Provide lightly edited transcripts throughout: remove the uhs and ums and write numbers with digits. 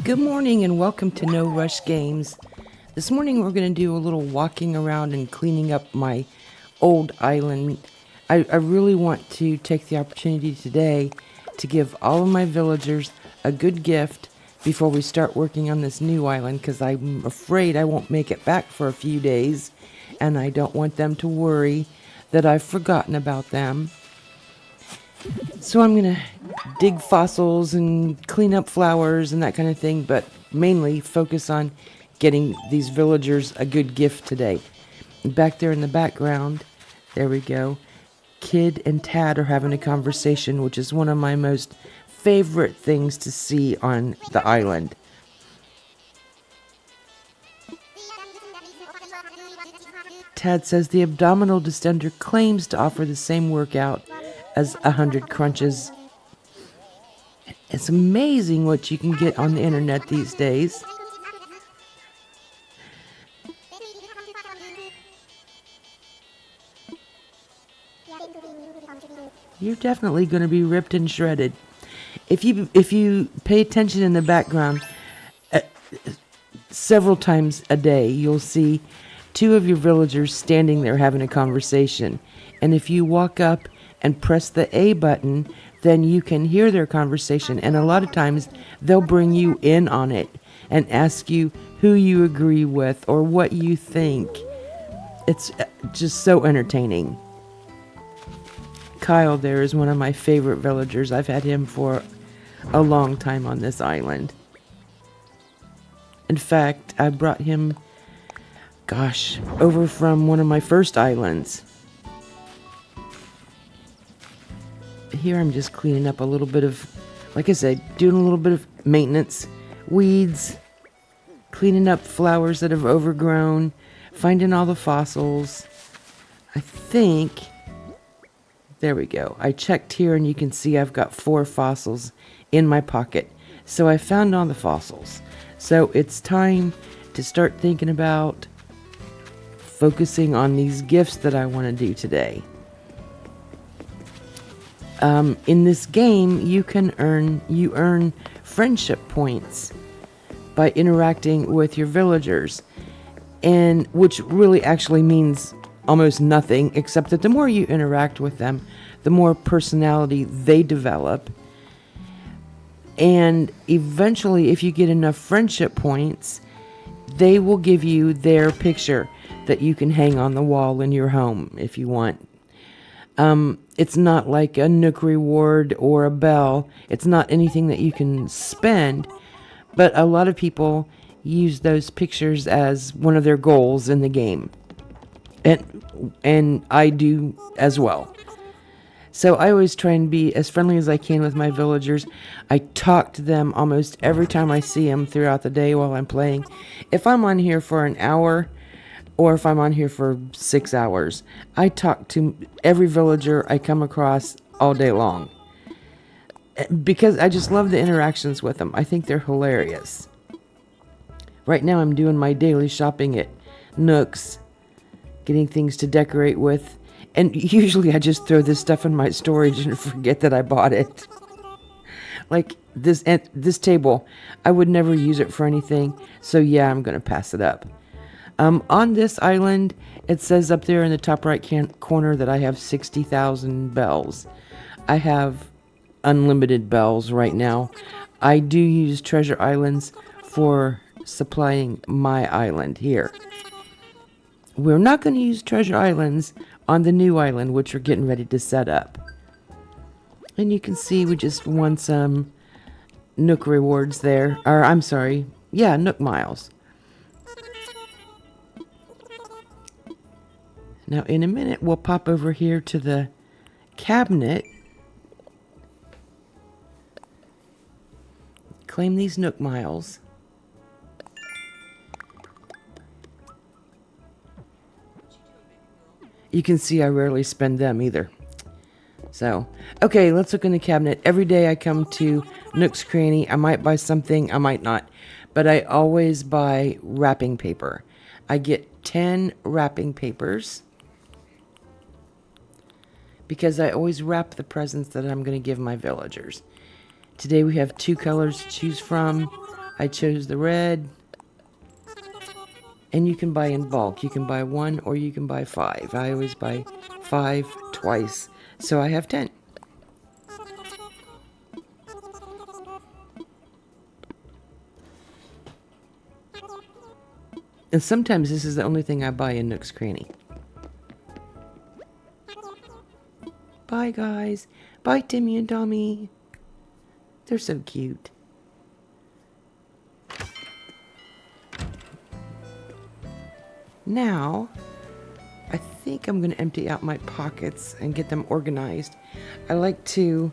Good morning and welcome to No Rush Games. This morning we're going to do a little walking around and cleaning up my old island. I really want to take the opportunity today to give all of my villagers a good gift before we start working on this new island because I'm afraid I won't make it back for a few days and I don't want them to worry that I've forgotten about them. So I'm going to dig fossils and clean up flowers and that kind of thing, but mainly focus on getting these villagers a good gift today. Back there in the background, there we go. Kid and Tad are having a conversation, which is one of my most favorite things to see on the island. Tad says the abdominal distender claims to offer the same workout as 100 crunches. It's amazing what you can get on the internet these days. You're definitely going to be ripped and shredded. If you pay attention in the background, several times a day, you'll see two of your villagers standing there having a conversation. And if you walk up and press the A button, then you can hear their conversation. And a lot of times they'll bring you in on it and ask you who you agree with or what you think. It's just so entertaining. Kyle there is one of my favorite villagers. I've had him for a long time on this island. In fact, I brought him, over from one of my first islands. Here I'm just cleaning up a little bit of, like I said, doing a little bit of maintenance, weeds, cleaning up flowers that have overgrown, finding all the fossils. I think, there we go. I checked here and you can see I've got 4 fossils in my pocket. So I found all the fossils. So it's time to start thinking about focusing on these gifts that I want to do today. In this game, you earn friendship points by interacting with your villagers, and which really actually means almost nothing, except that the more you interact with them, the more personality they develop. And eventually, if you get enough friendship points, they will give you their picture that you can hang on the wall in your home if you want. It's not like a Nook reward or a bell. It's not anything that you can spend, but a lot of people use those pictures as one of their goals in the game. And I do as well. So I always try and be as friendly as I can with my villagers. I talk to them almost every time I see them throughout the day while I'm playing. If I'm on here for an hour, or if I'm on here for 6 hours, I talk to every villager I come across all day long. Because I just love the interactions with them. I think they're hilarious. Right now I'm doing my daily shopping at Nook's, getting things to decorate with. And usually I just throw this stuff in my storage and forget that I bought it. Like this table, I would never use it for anything. So yeah, I'm going to pass it up. On this island, it says up there in the top right corner that I have 60,000 bells. I have unlimited bells right now. I do use treasure islands for supplying my island here. We're not going to use treasure islands on the new island, which we're getting ready to set up. And you can see we just won some Nook rewards there. Nook miles. Now, in a minute, we'll pop over here to the cabinet. Claim these Nook miles. You can see I rarely spend them either. So, okay, let's look in the cabinet. Every day I come to Nook's Cranny. I might buy something, I might not. But I always buy wrapping paper. I get 10 wrapping papers, because I always wrap the presents that I'm going to give my villagers. Today we have 2 colors to choose from. I chose the red. And you can buy in bulk. You can buy 1 or you can buy 5. I always buy 5 twice. So I have 10. And sometimes this is the only thing I buy in Nook's Cranny. Bye, guys. Bye, Timmy and Tommy. They're so cute. Now, I think I'm going to empty out my pockets and get them organized. I like to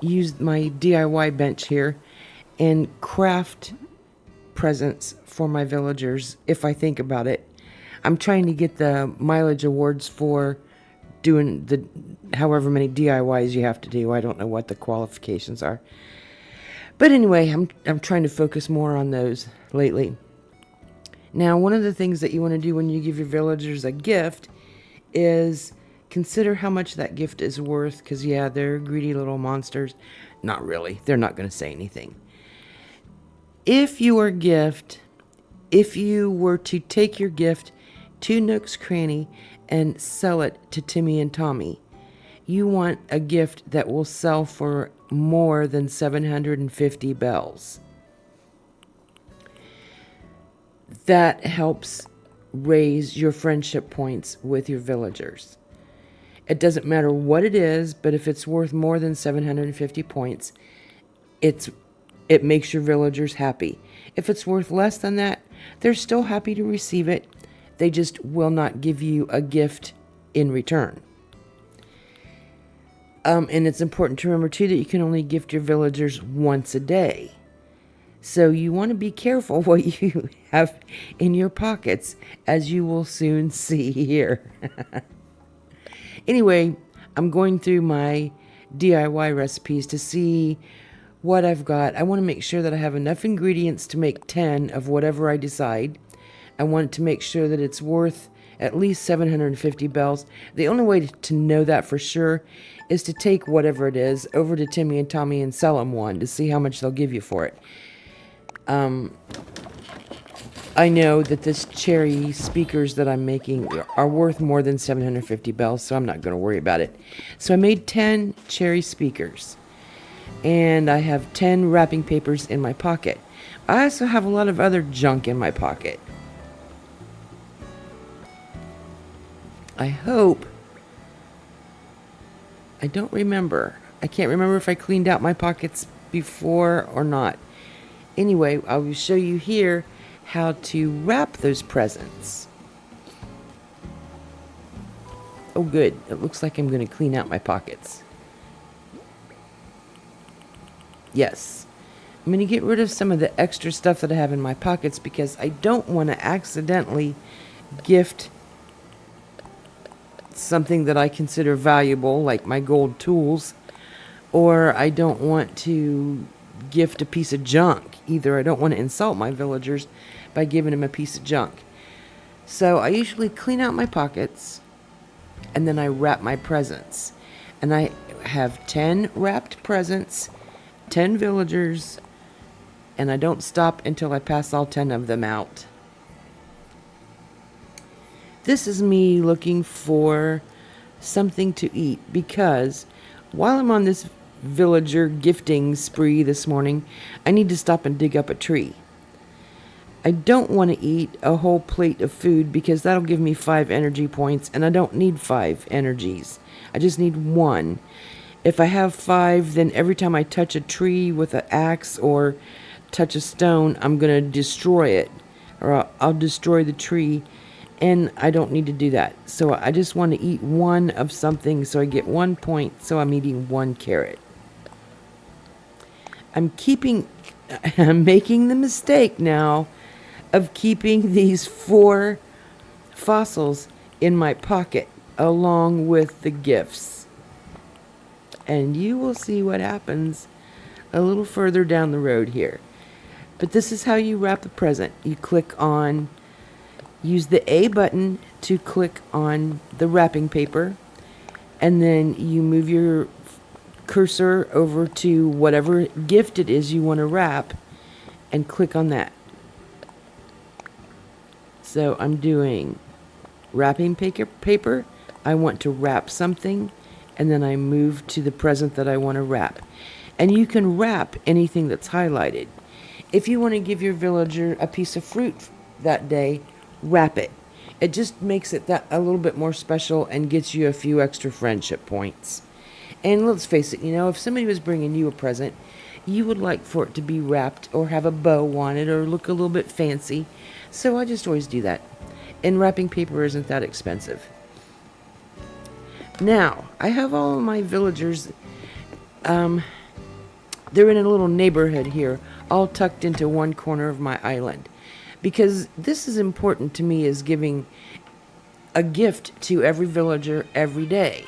use my DIY bench here and craft presents for my villagers if I think about it. I'm trying to get the mileage awards for doing the however many DIYs you have to do. I don't know what the qualifications are. But anyway, I'm trying to focus more on those lately. Now, one of the things that you want to do when you give your villagers a gift is consider how much that gift is worth, because yeah, they're greedy little monsters. Not really. They're not going to say anything. If you were to take your gift to Nook's Cranny and sell it to Timmy and Tommy, you want a gift that will sell for more than 750 bells. That helps raise your friendship points with your villagers. It doesn't matter what it is, but if it's worth more than 750 points, it makes your villagers happy. If it's worth less than that, they're still happy to receive it. They just will not give you a gift in return. And it's important to remember, too, that you can only gift your villagers once a day. So you want to be careful what you have in your pockets, as you will soon see here. Anyway, I'm going through my DIY recipes to see what I've got. I want to make sure that I have enough ingredients to make 10 of whatever I decide. I want to make sure that it's worth at least 750 bells. The only way to know that for sure is to take whatever it is over to Timmy and Tommy and sell them one to see how much they'll give you for it. I know that this cherry speakers that I'm making are worth more than 750 bells, so I'm not going to worry about it. So I made 10 cherry speakers, and I have 10 wrapping papers in my pocket. I also have a lot of other junk in my pocket. I don't remember. I can't remember if I cleaned out my pockets before or not. Anyway, I will show you here how to wrap those presents. Oh good, it looks like I'm going to clean out my pockets. Yes, I'm going to get rid of some of the extra stuff that I have in my pockets because I don't want to accidentally gift something that I consider valuable, like my gold tools, or I don't want to gift a piece of junk either. I don't want to insult my villagers by giving them a piece of junk. So I usually clean out my pockets and then I wrap my presents. And I have 10 wrapped presents, 10 villagers, and I don't stop until I pass all 10 of them out. This is me looking for something to eat because while I'm on this villager gifting spree this morning, I need to stop and dig up a tree. I don't want to eat a whole plate of food because that'll give me 5 energy points, and I don't need 5 energies. I just need 1. If I have 5, then every time I touch a tree with an axe or touch a stone, I'm going to destroy it, or I'll destroy the tree, and I don't need to do that. So I just want to eat 1 of something, so I get 1 point, so I'm eating 1 carrot. I'm making the mistake now of keeping these 4 fossils in my pocket along with the gifts. And you will see what happens a little further down the road here. But this is how you wrap the present. You use the A button to click on the wrapping paper, and then you move your cursor over to whatever gift it is you want to wrap and click on that. So I'm doing wrapping paper. I want to wrap something, and then I move to the present that I want to wrap. And you can wrap anything that's highlighted. If you want to give your villager a piece of fruit that day, wrap it. It just makes it that a little bit more special and gets you a few extra friendship points. And let's face it, if somebody was bringing you a present, you would like for it to be wrapped or have a bow on it or look a little bit fancy. So I just always do that. And wrapping paper isn't that expensive. Now, I have all of my villagers, they're in a little neighborhood here, all tucked into one corner of my island. Because this is important to me, is giving a gift to every villager every day.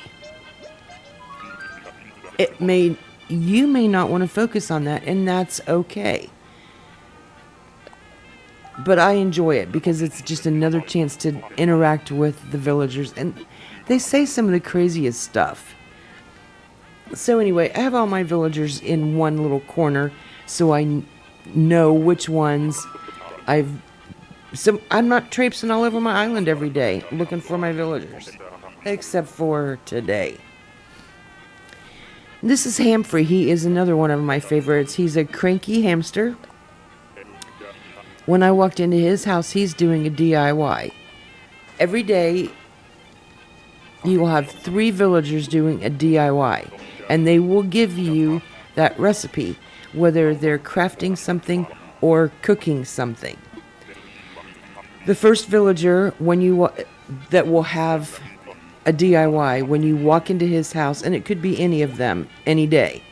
You may not want to focus on that, and that's okay. But I enjoy it because it's just another chance to interact with the villagers, and they say some of the craziest stuff. So anyway, I have all my villagers in one little corner, so I know which ones So I'm not traipsing all over my island every day looking for my villagers, except for today. This is Hamfrey. He is another one of my favorites. He's a cranky hamster. When I walked into his house, he's doing a DIY. Every day, you will have 3 villagers doing a DIY, and they will give you that recipe, whether they're crafting something or cooking something. The first villager, that will have a DIY, when you walk into his house, and it could be any of them, any day.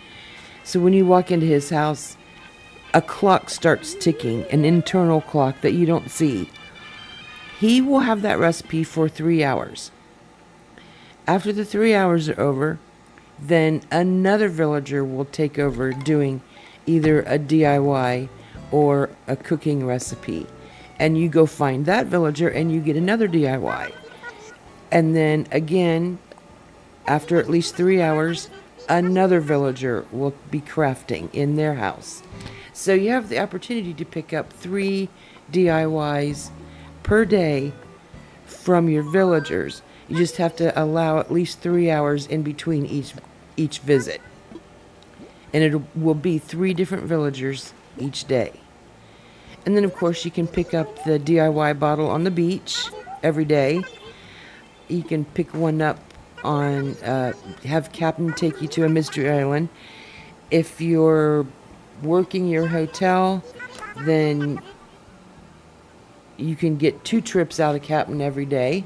So when you walk into his house, a clock starts ticking, an internal clock that you don't see. He will have that recipe for 3 hours. After the 3 hours are over, then another villager will take over doing either a DIY or a cooking recipe. And you go find that villager and you get another DIY. And then again, after at least 3 hours, another villager will be crafting in their house. So you have the opportunity to pick up 3 DIYs per day from your villagers. You just have to allow at least 3 hours in between each visit. And it will be 3 different villagers each day. And then, of course, you can pick up the DIY bottle on the beach every day. You can pick one up on, have Captain take you to a mystery island. If you're working your hotel, then you can get 2 trips out of Captain every day.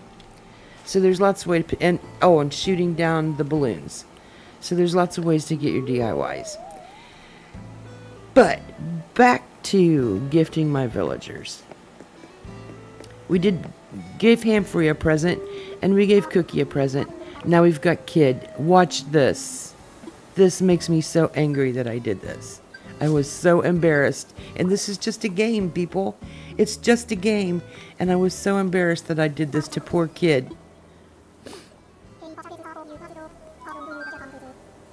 So there's lots of ways to, and shooting down the balloons. So there's lots of ways to get your DIYs. But back to gifting my villagers. We gave Hamfrey a present, and we gave Cookie a present. Now we've got Kid. Watch this. This makes me so angry that I did this. I was so embarrassed. And this is just a game, people. It's just a game. And I was so embarrassed that I did this to poor Kid.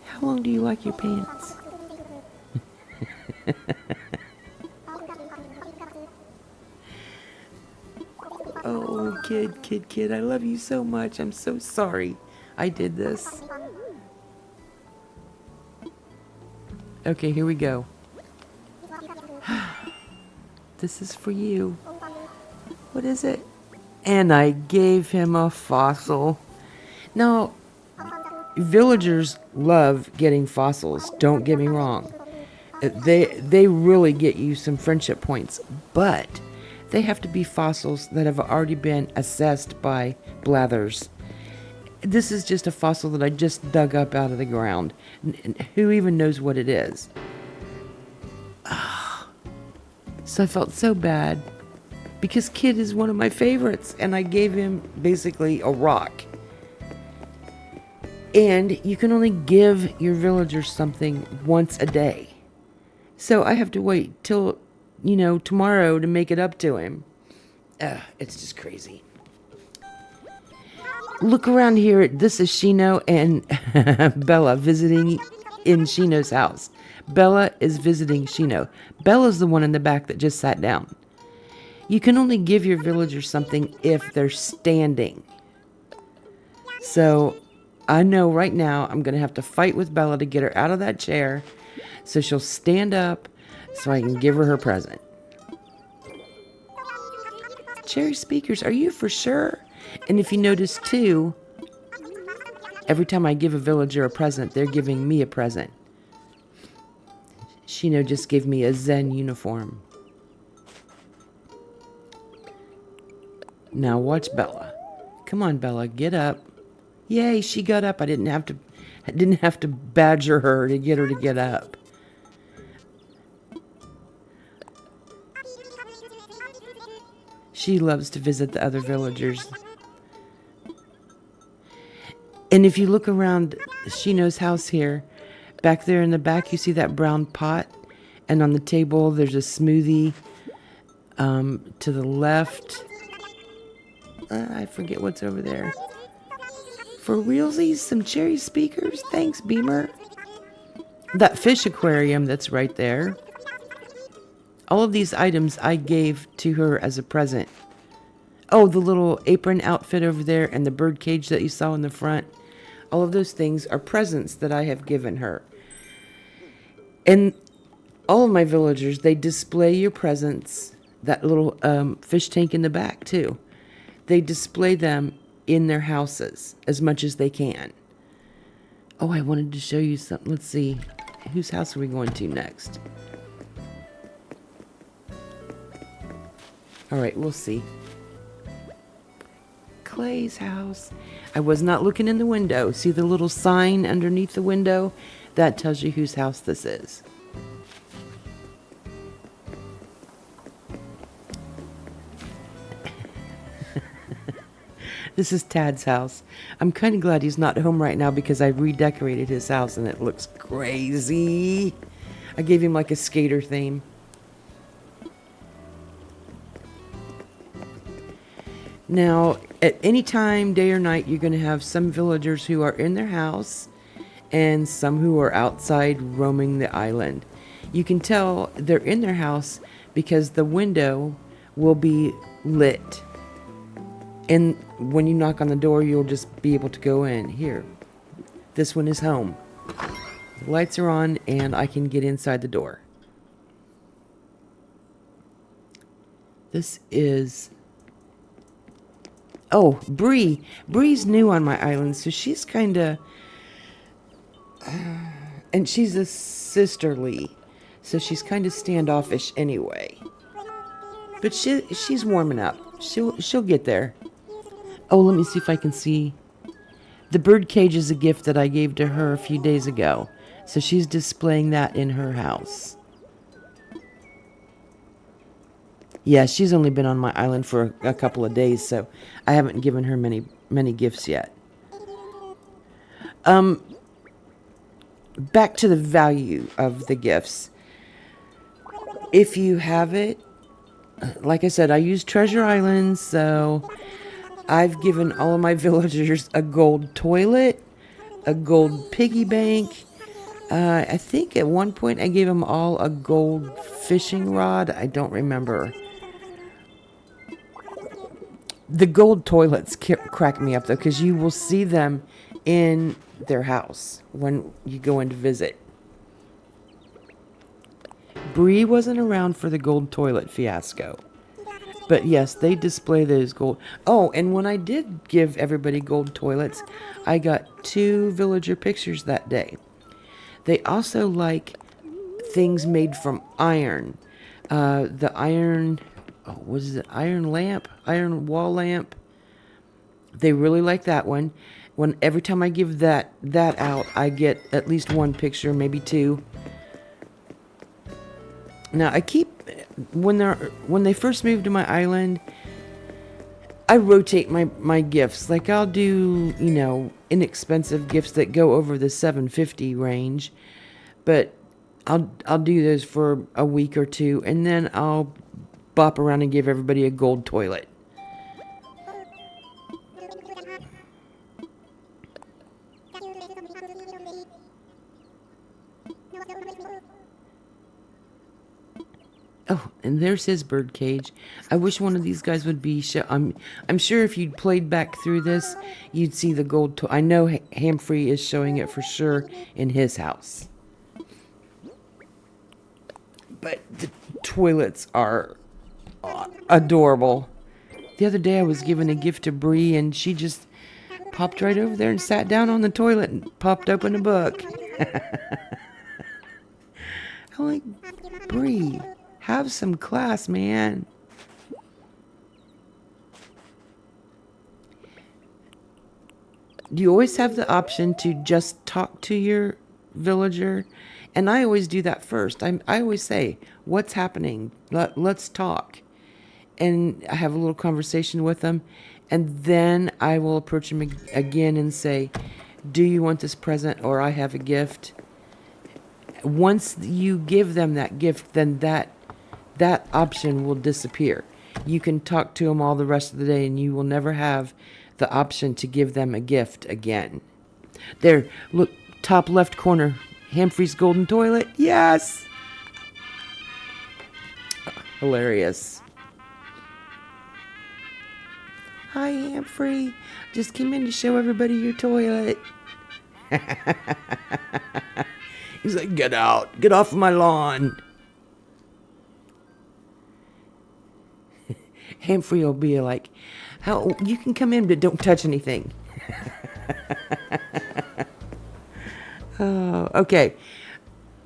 How long do you like your pants? Oh, kid, I love you so much. I'm so sorry I did this. Okay, here we go. This is for you. What is it? And I gave him a fossil. Now, villagers love getting fossils, don't get me wrong. They really get you some friendship points, but they have to be fossils that have already been assessed by Blathers. This is just a fossil that I just dug up out of the ground. Who even knows what it is? So I felt so bad because Kid is one of my favorites, and I gave him basically a rock. And you can only give your villagers something once a day. So I have to wait till, tomorrow to make it up to him. It's just crazy. Look around here. This is Shino and Bella visiting in Shino's house. Bella is visiting Shino. Bella's the one in the back that just sat down. You can only give your villagers something if they're standing. So I know right now I'm going to have to fight with Bella to get her out of that chair so she'll stand up so I can give her her present. Cherry speakers, are you for sure? And if you notice too, every time I give a villager a present, they're giving me a present. Shino just gave me a Zen uniform. Now watch Bella. Come on, Bella, get up. Yay, she got up. I didn't have to badger her to get up. She loves to visit the other villagers. And if you look around Shino's house here, back there in the back, you see that brown pot? And on the table, there's a smoothie. To the left, I forget what's over there. For realsies, some cherry speakers. Thanks, Beamer. That fish aquarium that's right there. All of these items I gave to her as a present. Oh, the little apron outfit over there and the bird cage that you saw in the front. All of those things are presents that I have given her. And all of my villagers, they display your presents. That little fish tank in the back, too. They display them in their houses as much as they can. Oh, I wanted to show you something. Let's see. Whose house are we going to next? All right, we'll see. Clay's house. I was not looking in the window. See the little sign underneath the window? That tells you whose house this is. This is Tad's house. I'm kind of glad he's not home right now because I redecorated his house and it looks crazy. I gave him like a skater theme. Now, at any time, day or night, you're going to have some villagers who are in their house and some who are outside roaming the island. You can tell they're in their house because the window will be lit. And when you knock on the door, you'll just be able to go in. Here, this one is home. The lights are on and I can get inside the door. This is... Oh, Bree. Bree's new on my island, so she's kind of... and she's a sisterly, so she's kind of standoffish anyway. But she's warming up. She'll get there. Oh, let me see if I can see. The bird cage is a gift that I gave to her a few days ago, so she's displaying that in her house. Yeah, she's only been on my island for a couple of days, so I haven't given her many gifts yet. Back to the value of the gifts. If you have it, like I said, I use Treasure Island, so I've given all of my villagers a gold toilet, a gold piggy bank. I think at one point I gave them all a gold fishing rod. I don't remember. The gold toilets crack me up, though, because you will see them in their house when you go in to visit. Bree wasn't around for the gold toilet fiasco. But yes, they display those gold. Oh, and when I did give everybody gold toilets, I got 2 villager pictures that day. They also like things made from iron. The iron... Oh, what is it? Iron lamp? Iron wall lamp? They really like that one. Every time I give that out, I get at least 1 picture, maybe 2. Now, I keep... When they first moved to my island, I rotate my gifts. Like, I'll do, inexpensive gifts that go over the $7.50 range. But I'll do those for a week or 2, and then I'll bop around and give everybody a gold toilet. Oh, and there's his bird cage. I wish one of these guys would be. I'm sure if you'd played back through this, you'd see the gold. I know Hamfrey is showing it for sure in his house. But the toilets are adorable. The other day I was giving a gift to Bree, and she just popped right over there and sat down on the toilet and popped open a book. I'm like, Bree, have some class, man. Do you always have the option to just talk to your villager? And I always do that first. I always say, what's happening? Let's talk. And I have a little conversation with them. And then I will approach them again and say, do you want this present, or I have a gift? Once you give them that gift, then that option will disappear. You can talk to them all the rest of the day, and you will never have the option to give them a gift again. There, look, top left corner, Hamfrey's golden toilet. Yes! Hilarious. Hi, Hamfrey. Just came in to show everybody your toilet. He's like, get out. Get off of my lawn. Hamfrey will be like, how you can come in, but don't touch anything. Oh, okay.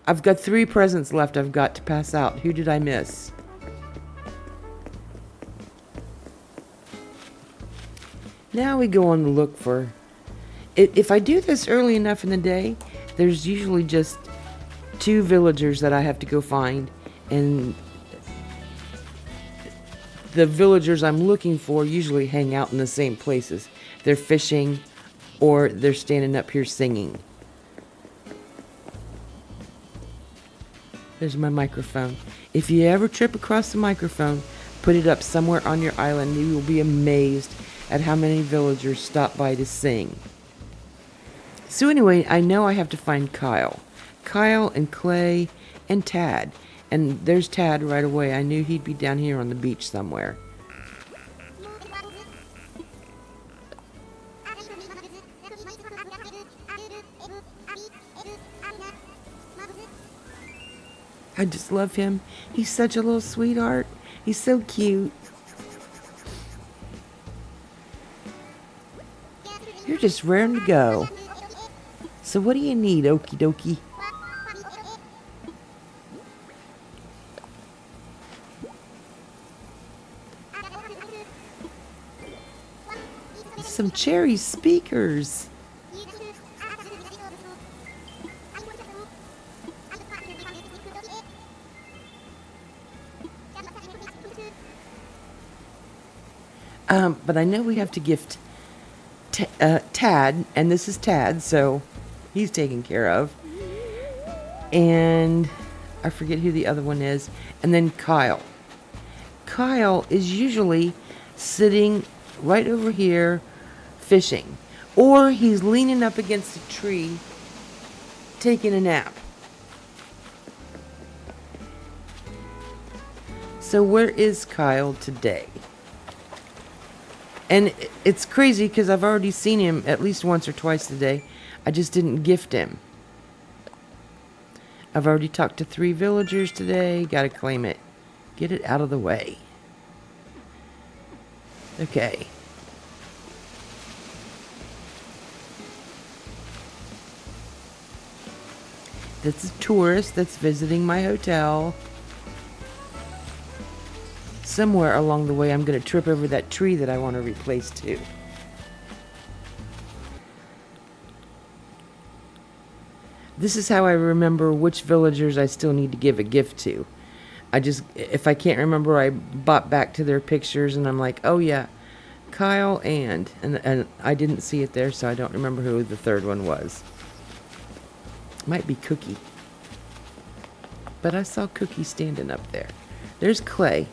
I've got 3 presents left I've got to pass out. Who did I miss? Now we go on the look for... If I do this early enough in the day, there's usually just 2 villagers that I have to go find. And the villagers I'm looking for usually hang out in the same places. They're fishing or they're standing up here singing. There's my microphone. If you ever trip across the microphone, put it up somewhere on your island. You will be amazed at how many villagers stop by to sing. So anyway, I know I have to find Kyle. Kyle and Clay and Tad. And there's Tad right away. I knew he'd be down here on the beach somewhere. I just love him. He's such a little sweetheart. He's so cute. You're just raring to go. So what do you need, okie dokie? Some cherry speakers. But I know we have to gift Tad, and this is Tad, so he's taken care of. And I forget who the other one is. And then Kyle. Kyle is usually sitting right over here fishing. Or he's leaning up against a tree taking a nap. So where is Kyle today? And it's crazy because I've already seen him at least once or twice today. I just didn't gift him. I've already talked to 3 villagers today. Gotta claim it. Get it out of the way. Okay. This is a tourist that's visiting my hotel. Somewhere along the way, I'm going to trip over that tree that I want to replace too. This is how I remember which villagers I still need to give a gift to. If I can't remember, I bop back to their pictures and I'm like, oh yeah, Kyle and I didn't see it there, so I don't remember who the third one was. Might be Cookie. But I saw Cookie standing up there. There's Clay.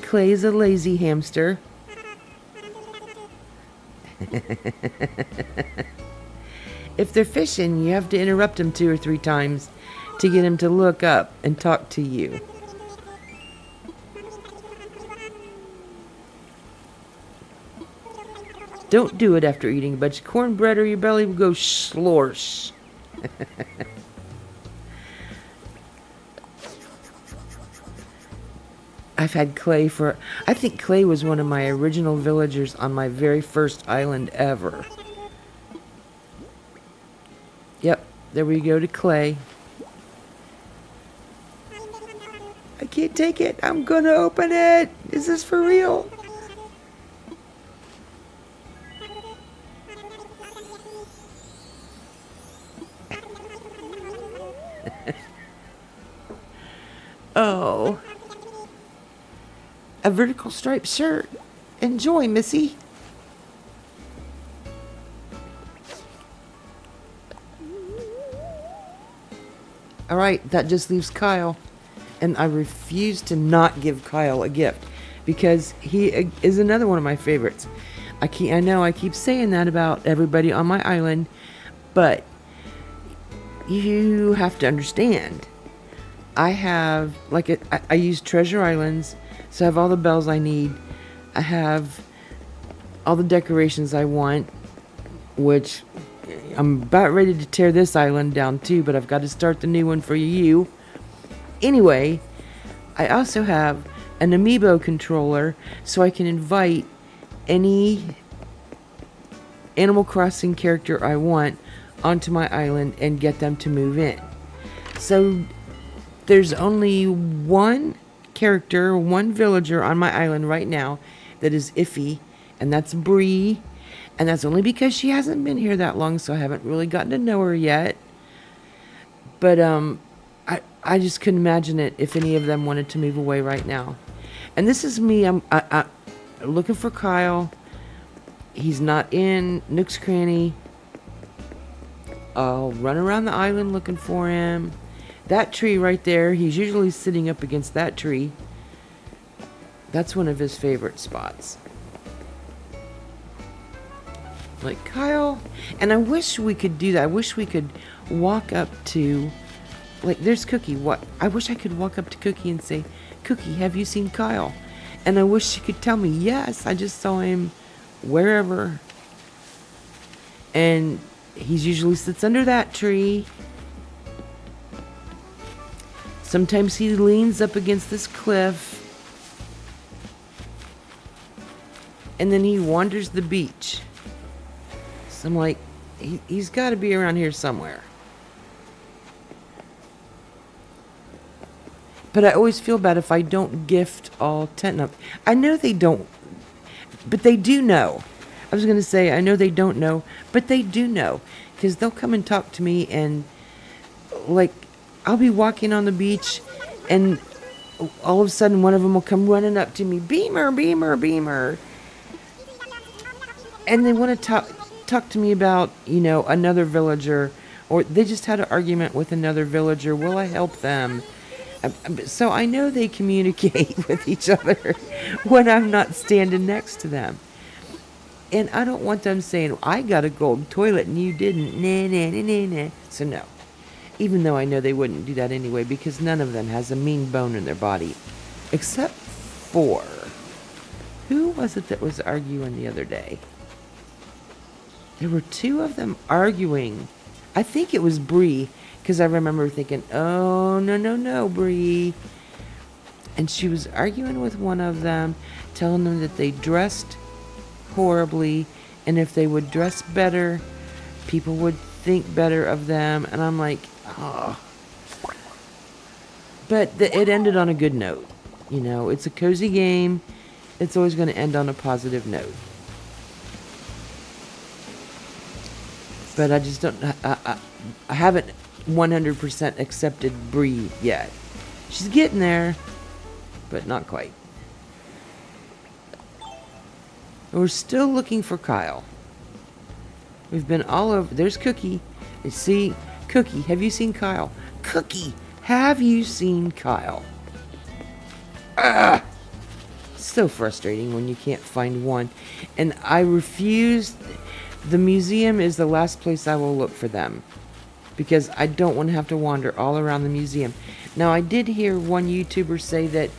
Clay's a lazy hamster. If they're fishing, you have to interrupt them 2 or 3 times to get them to look up and talk to you. Don't do it after eating a bunch of cornbread or your belly will go slorsh. I've had Clay I think Clay was one of my original villagers on my very first island ever. Yep, there we go to Clay. I can't take it. I'm gonna open it. Is this for real? Oh. A vertical striped shirt. Enjoy, Missy. All right, that just leaves Kyle. And I refuse to not give Kyle a gift because he is another one of my favorites. I know I keep saying that about everybody on my island, but you have to understand. I have, I use Treasure Islands, so I have all the bells I need. I have all the decorations I want, which I'm about ready to tear this island down too, but I've got to start the new one for you. Anyway, I also have an amiibo controller, so I can invite any Animal Crossing character I want onto my island and get them to move in. So there's only one character, one villager on my island right now that is iffy, and that's Bree. And that's only because she hasn't been here that long, so I haven't really gotten to know her yet. But I just couldn't imagine it if any of them wanted to move away right now. And this is me. I'm looking for Kyle. He's not in Nook's Cranny. I'll run around the island looking for him. That tree right there, he's usually sitting up against that tree. That's one of his favorite spots. Like, Kyle. And I wish we could do that. I wish we could walk up to, like, there's Cookie. I wish I could walk up to Cookie and say, Cookie, have you seen Kyle? And I wish she could tell me, yes, I just saw him wherever. And he usually sits under that tree. Sometimes he leans up against this cliff. And then he wanders the beach. So I'm like, he's got to be around here somewhere. But I always feel bad if I don't gift all 10 of them. I know they don't, but they do know. I was going to say, I know they don't know, but they do know. Because they'll come and talk to me and, like, I'll be walking on the beach and all of a sudden one of them will come running up to me, Beamer, Beamer, Beamer. And they want to talk to me about, another villager, or they just had an argument with another villager. Will I help them? So I know they communicate with each other when I'm not standing next to them. And I don't want them saying, I got a gold toilet and you didn't. Nah, nah, nah, nah, nah. So no. Even though I know they wouldn't do that anyway, because none of them has a mean bone in their body. Except for, who was it that was arguing the other day? There were two of them arguing. I think it was Bree, because I remember thinking, oh, no, Bree. And she was arguing with one of them, telling them that they dressed horribly, and if they would dress better, people would think better of them. And I'm like, oh. But it ended on a good note. It's a cozy game. It's always going to end on a positive note. But I just don't, I haven't 100% accepted Bree yet. She's getting there, but not quite. We're still looking for Kyle. We've been all over. There's Cookie. See, Cookie, have you seen Kyle? Cookie, have you seen Kyle? Ah! So frustrating when you can't find one. And I refuse. The museum is the last place I will look for them, because I don't want to have to wander all around the museum. Now, I did hear one YouTuber say that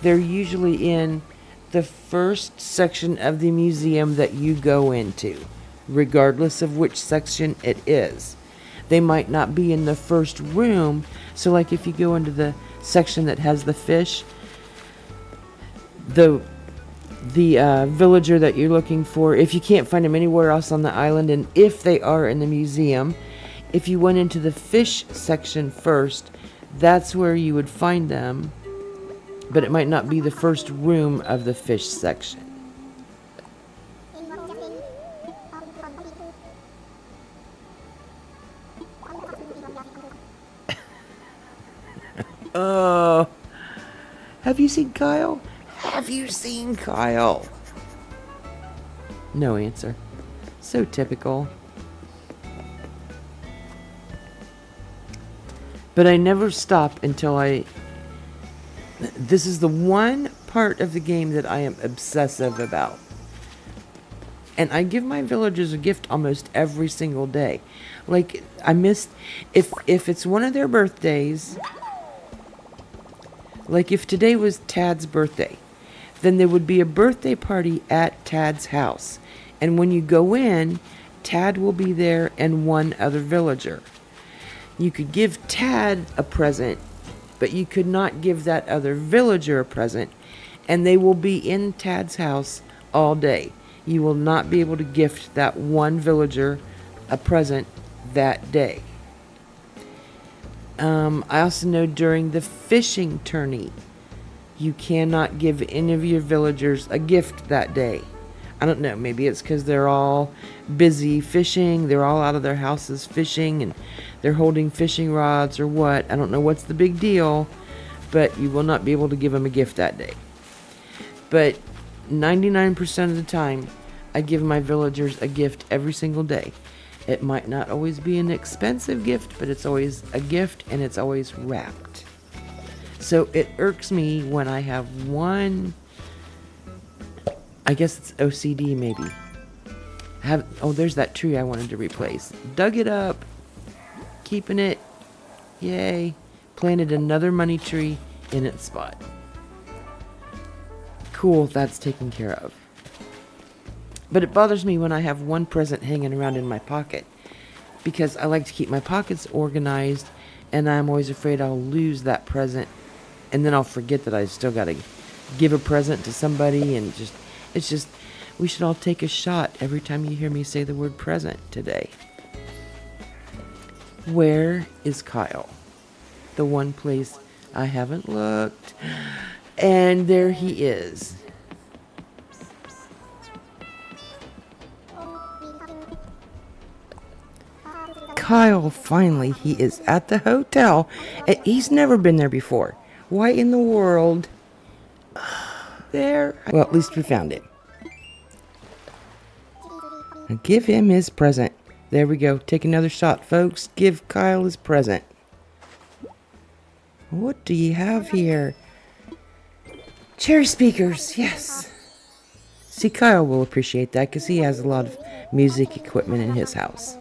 they're usually in the first section of the museum that you go into, regardless of which section it is. They might not be in the first room, so like if you go into the section that has the fish, the villager that you're looking for, if you can't find them anywhere else on the island, and if they are in the museum, if you went into the fish section first, that's where you would find them, but it might not be the first room of the fish section. Oh, have you seen Kyle? Have you seen Kyle? No answer. So typical. But I never stop until this is the one part of the game that I am obsessive about. And I give my villagers a gift almost every single day. Like, I missed, if it's one of their birthdays, like if today was Tad's birthday, then there would be a birthday party at Tad's house. And when you go in, Tad will be there and one other villager. You could give Tad a present, but you could not give that other villager a present. And they will be in Tad's house all day. You will not be able to gift that one villager a present that day. I also know during the fishing tourney, you cannot give any of your villagers a gift that day. I don't know, maybe it's because they're all busy fishing, they're all out of their houses fishing, and they're holding fishing rods or what. I don't know what's the big deal, but you will not be able to give them a gift that day. But 99% of the time, I give my villagers a gift every single day. It might not always be an expensive gift, but it's always a gift, and it's always wrapped. So it irks me when I have one, I guess it's OCD maybe. Oh, there's that tree I wanted to replace. Dug it up, keeping it, yay. Planted another money tree in its spot. Cool, that's taken care of. But it bothers me when I have one present hanging around in my pocket, because I like to keep my pockets organized, and I'm always afraid I'll lose that present, and then I'll forget that I still got to give a present to somebody, and it's just, we should all take a shot every time you hear me say the word present today. Where is Kyle? The one place I haven't looked, and there he is. Kyle, finally, he is at the hotel, and he's never been there before. Why in the world? There. Well, at least we found him. Now give him his present. There we go. Take another shot, folks. Give Kyle his present. What do you have here? Cherry speakers, yes. See, Kyle will appreciate that because he has a lot of music equipment in his house.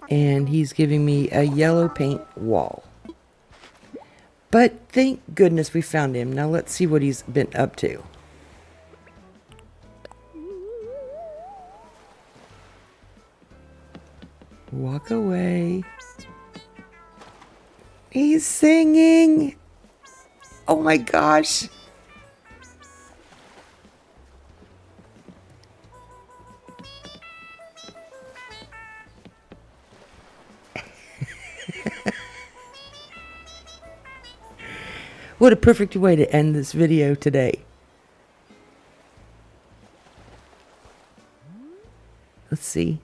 And he's giving me a yellow paint wall. But thank goodness we found him. Now let's see what he's been up to. Walk away. He's singing. Oh my gosh. What a perfect way to end this video today. Let's see.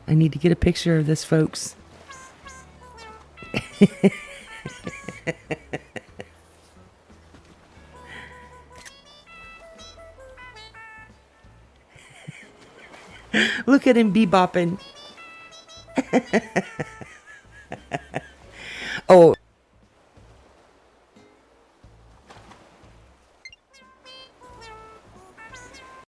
I need to get a picture of this, folks. Look at him bebopping. Oh.